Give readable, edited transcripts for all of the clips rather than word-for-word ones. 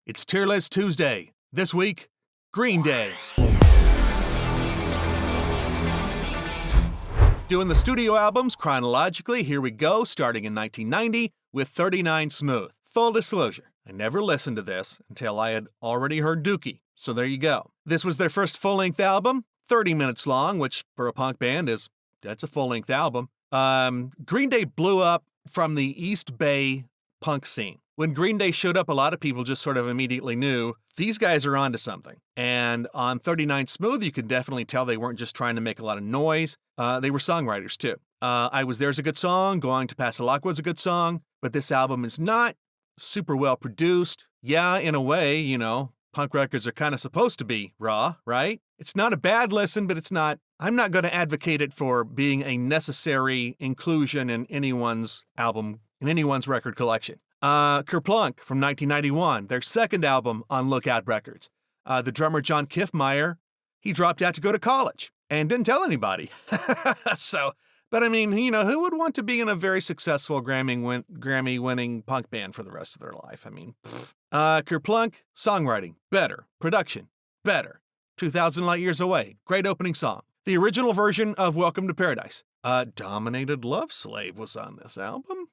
It's Tier List Tuesday. This week, Green Day. Doing the studio albums chronologically, here we go, starting in 1990 with 39 Smooth. Full disclosure, I never listened to this until I had already heard Dookie, so there you go. This was their first full-length album, 30 minutes long, which for a punk band that's a full-length album. Green Day blew up from the East Bay punk scene. When Green Day showed up, a lot of people just sort of immediately knew these guys are onto something. And on 39 Smooth, you could definitely tell they weren't just trying to make a lot of noise. They were songwriters, too. I Was There's a good song. Going to Pasalak was a good song. But this album is not super well produced. Yeah, in a way, punk records are kind of supposed to be raw, right? It's not a bad listen, but it's not. I'm not going to advocate it for being a necessary inclusion in anyone's album, in anyone's record collection. Kerplunk from 1991, their second album on Lookout Records. The drummer John Kiffmeyer, he dropped out to go to college and didn't tell anybody. But I mean, who would want to be in a very successful Grammy-winning punk band for the rest of their life? I mean, Kerplunk, songwriting, better. Production, better. 2,000 Light Years Away, great opening song. The original version of Welcome to Paradise. Dominated Love Slave was on this album.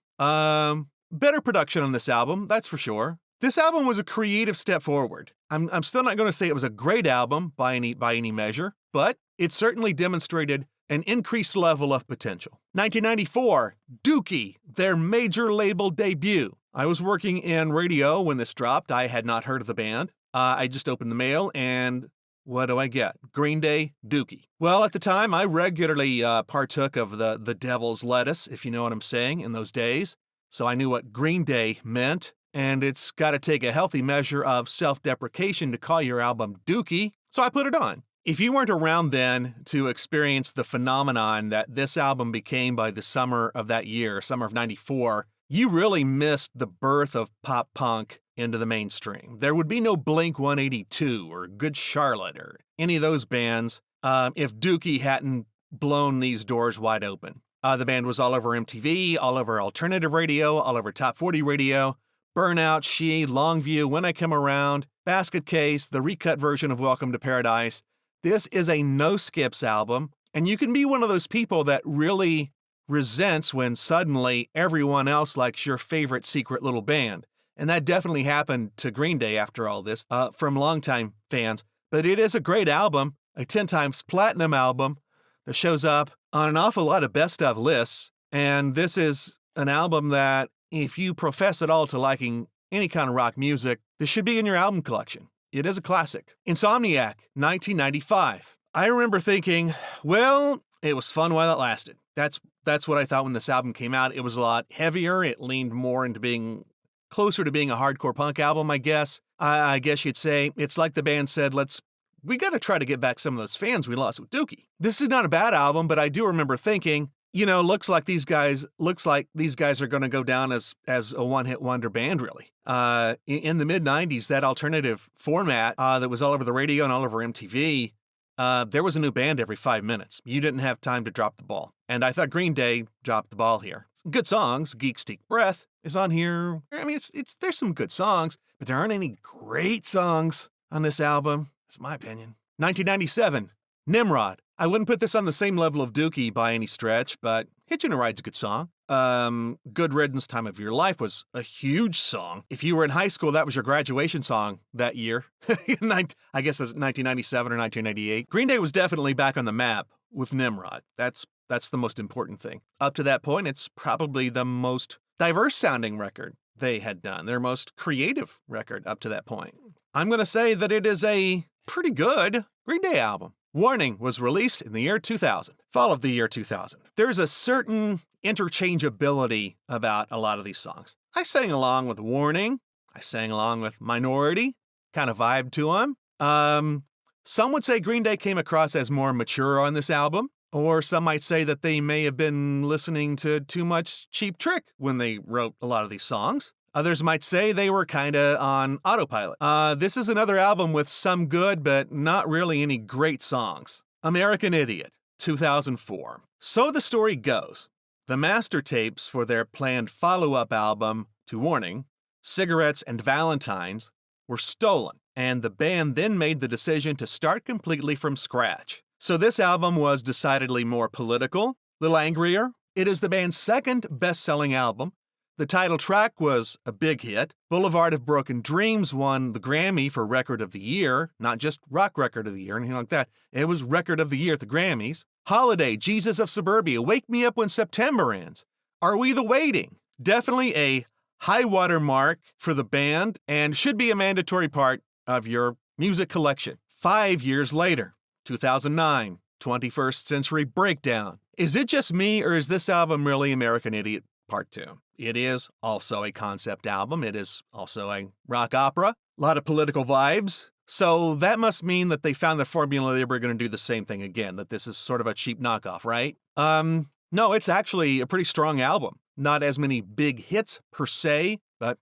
Better production on this album, that's for sure. This album was a creative step forward. I'm still not going to say it was a great album by any measure, but it certainly demonstrated an increased level of potential. 1994, Dookie, their major label debut. I was working in radio when this dropped. I had not heard of the band. I just opened the mail and what do I get? Green Day, Dookie. Well, at the time, I regularly partook of the devil's lettuce, if you know what I'm saying, in those days. So I knew what Green Day meant, and it's got to take a healthy measure of self-deprecation to call your album Dookie, so I put it on. If you weren't around then to experience the phenomenon that this album became by the summer of that year, summer of 94, you really missed the birth of pop punk into the mainstream. There would be no Blink-182 or Good Charlotte or any of those bands if Dookie hadn't blown these doors wide open. The band was all over MTV, all over alternative radio, all over Top 40 radio, Burnout, She, Longview, When I Come Around, Basket Case, the recut version of Welcome to Paradise. This is a no-skips album, and you can be one of those people that really resents when suddenly everyone else likes your favorite secret little band. And that definitely happened to Green Day after all this, from longtime fans. But it is a great album, a 10 times platinum album that shows up on an awful lot of best of lists, and this is an album that, if you profess at all to liking any kind of rock music, this should be in your album collection. It is a classic. Insomniac, 1995. I remember thinking, well, it was fun while it lasted. That's what I thought when this album came out. It was a lot heavier. It leaned more into being closer to being a hardcore punk album, I guess. I guess you'd say it's like the band said, we got to try to get back some of those fans we lost with Dookie. This is not a bad album, but I do remember thinking, looks like these guys are going to go down as a one-hit wonder band, really. In the mid-90s, that alternative format that was all over the radio and all over MTV, there was a new band every 5 minutes. You didn't have time to drop the ball. And I thought Green Day dropped the ball here. Some good songs. Geek Steak Breath is on here. I mean, there's some good songs, but there aren't any great songs on this album. That's my opinion. 1997, Nimrod. I wouldn't put this on the same level of Dookie by any stretch, but Hitchin' a Ride's a good song. Good Riddance, Time of Your Life was a huge song. If you were in high school, that was your graduation song that year. I guess that's 1997 or 1998. Green Day was definitely back on the map with Nimrod. That's the most important thing. Up to that point, it's probably the most diverse-sounding record they had done. Their most creative record up to that point. I'm going to say that it is a pretty good Green Day album. Warning was released in the year 2000, fall of the year 2000. There's a certain interchangeability about a lot of these songs. I sang along with Warning. I sang along with Minority, kind of vibe to them. Some would say Green Day came across as more mature on this album, or some might say that they may have been listening to too much Cheap Trick when they wrote a lot of these songs. Others might say they were kind of on autopilot. This is another album with some good, but not really any great songs. American Idiot, 2004. So the story goes. The master tapes for their planned follow-up album to Warning, Cigarettes and Valentines, were stolen, and the band then made the decision to start completely from scratch. So this album was decidedly more political, a little angrier. It is the band's second best-selling album. The title track was a big hit. Boulevard of Broken Dreams won the Grammy for Record of the Year, not just Rock Record of the Year, anything like that. It was Record of the Year at the Grammys. Holiday, Jesus of Suburbia, Wake Me Up When September Ends. Are We the Waiting? Definitely a high-water mark for the band and should be a mandatory part of your music collection. 5 years later, 2009, 21st Century Breakdown. Is it just me, or is this album really American Idiot Part 2? It is also a concept album. It is also a rock opera. A lot of political vibes. So that must mean that they found the formula they were going to do the same thing again, that this is sort of a cheap knockoff, right? No, it's actually a pretty strong album. Not as many big hits per se, but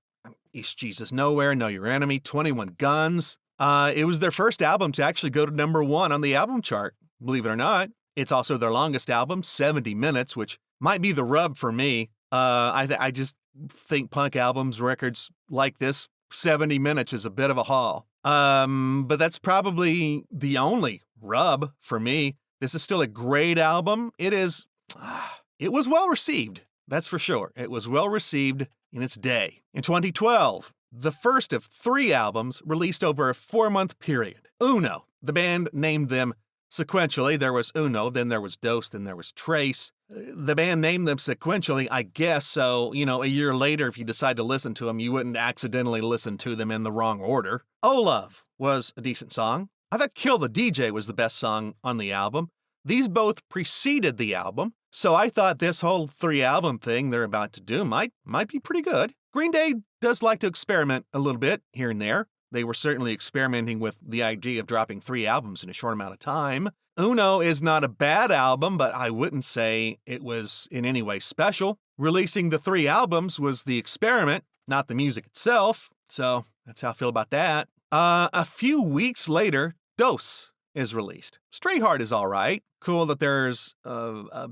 East Jesus Nowhere, Know Your Enemy, 21 Guns. It was their first album to actually go to #1 on the album chart, believe it or not. It's also their longest album, 70 minutes, which might be the rub for me. I just think punk albums, records like this, 70 minutes is a bit of a haul. But that's probably the only rub for me. This is still a great album. It was well received. That's for sure. It was well received in its day. In 2012, the first of 3 albums released over a 4-month period. Uno. The band named them sequentially. There was Uno, then there was Dos, then there was Trace. The band named them sequentially, I guess, so, a year later, if you decide to listen to them, you wouldn't accidentally listen to them in the wrong order. Oh Love was a decent song. I thought Kill the DJ was the best song on the album. These both preceded the album, so I thought this whole 3-album thing they're about to do might be pretty good. Green Day does like to experiment a little bit here and there. They were certainly experimenting with the idea of dropping 3 albums in a short amount of time. Uno is not a bad album, but I wouldn't say it was in any way special. Releasing the 3 albums was the experiment, not the music itself, so that's how I feel about that. A few weeks later, Dos is released. Stray Heart is all right. Cool that there's a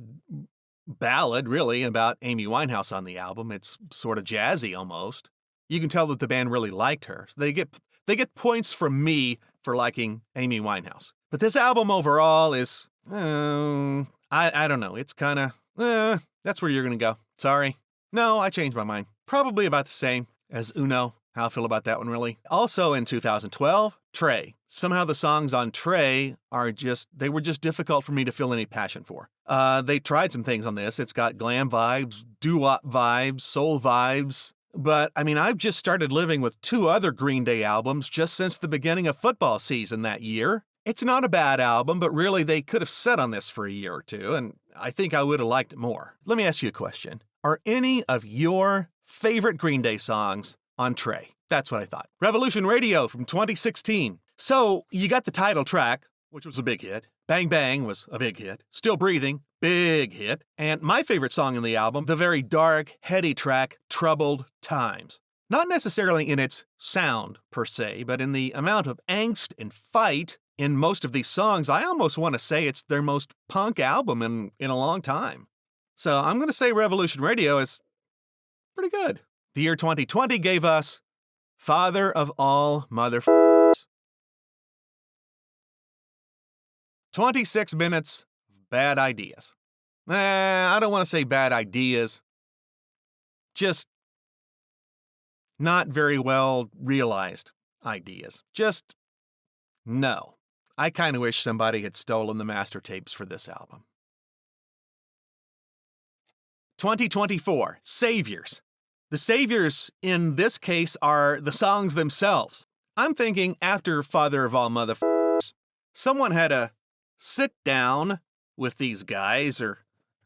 ballad, really, about Amy Winehouse on the album. It's sort of jazzy almost. You can tell that the band really liked her. So they get points from me for liking Amy Winehouse. But this album overall is, I don't know. It's kind of, that's where you're going to go. Sorry. No, I changed my mind. Probably about the same as Uno. How I feel about that one, really. Also in 2012, Trey. Somehow the songs on Trey they were just difficult for me to feel any passion for. They tried some things on this. It's got glam vibes, doo-wop vibes, soul vibes. But, I've just started living with 2 other Green Day albums just since the beginning of football season that year. It's not a bad album, but really they could have sat on this for a year or 2, and I think I would have liked it more. Let me ask you a question. Are any of your favorite Green Day songs on Trey? That's what I thought. Revolution Radio from 2016. So, you got the title track, which was a big hit. Bang Bang was a big hit. Still Breathing, big hit. And my favorite song in the album, the very dark, heady track, Troubled Times. Not necessarily in its sound, per se, but in the amount of angst and fight in most of these songs. I almost want to say it's their most punk album in a long time. So I'm going to say Revolution Radio is pretty good. The year 2020 gave us Father of All Motherf. 26 minutes, bad ideas. I don't want to say bad ideas. Just not very well realized ideas. Just no. I kind of wish somebody had stolen the master tapes for this album. 2024, Saviors. The saviors in this case are the songs themselves. I'm thinking after Father of All Motherf, someone had to sit down with these guys, or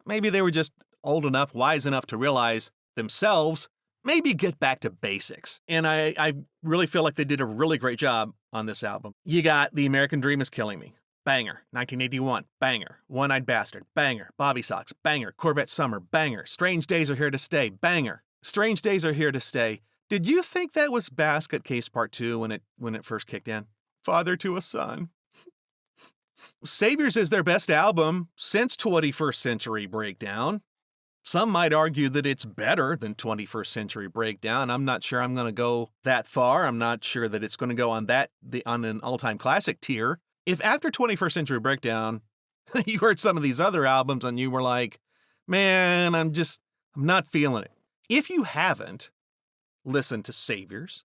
maybe they were just old enough, wise enough to realize themselves, maybe get back to basics. And I really feel like they did a really great job on this album. You got The American Dream Is Killing Me, banger. 1981, banger. One-Eyed Bastard, banger. Bobby Sox, banger. Corvette Summer, banger. Strange Days Are Here to Stay, banger. Strange Days Are Here to Stay. Did you think that was Basket Case Part 2 when it first kicked in? Father to a Son. Saviors is their best album since 21st Century Breakdown. Some might argue that it's better than 21st Century Breakdown. I'm not sure I'm going to go that far. I'm not sure that it's going to go on on an all-time classic tier. If after 21st Century Breakdown, you heard some of these other albums and you were like, man, I'm not feeling it. If you haven't listened to Saviors,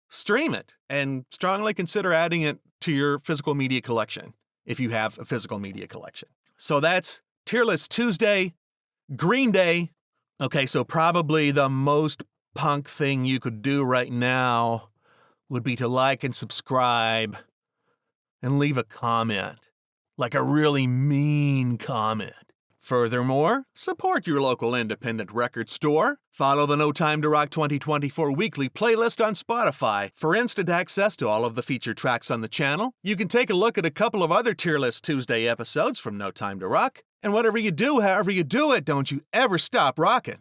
stream it and strongly consider adding it to your physical media collection if you have a physical media collection. So that's Tier List Tuesday. Green Day. Okay, so probably the most punk thing you could do right now would be to like and subscribe and leave a comment, like a really mean comment. Furthermore, support your local independent record store. Follow the No Time to Rock 2024 weekly playlist on Spotify for instant access to all of the featured tracks on the channel. You can take a look at a couple of other Tier List Tuesday episodes from No Time to Rock. And whatever you do, however you do it, don't you ever stop rocking.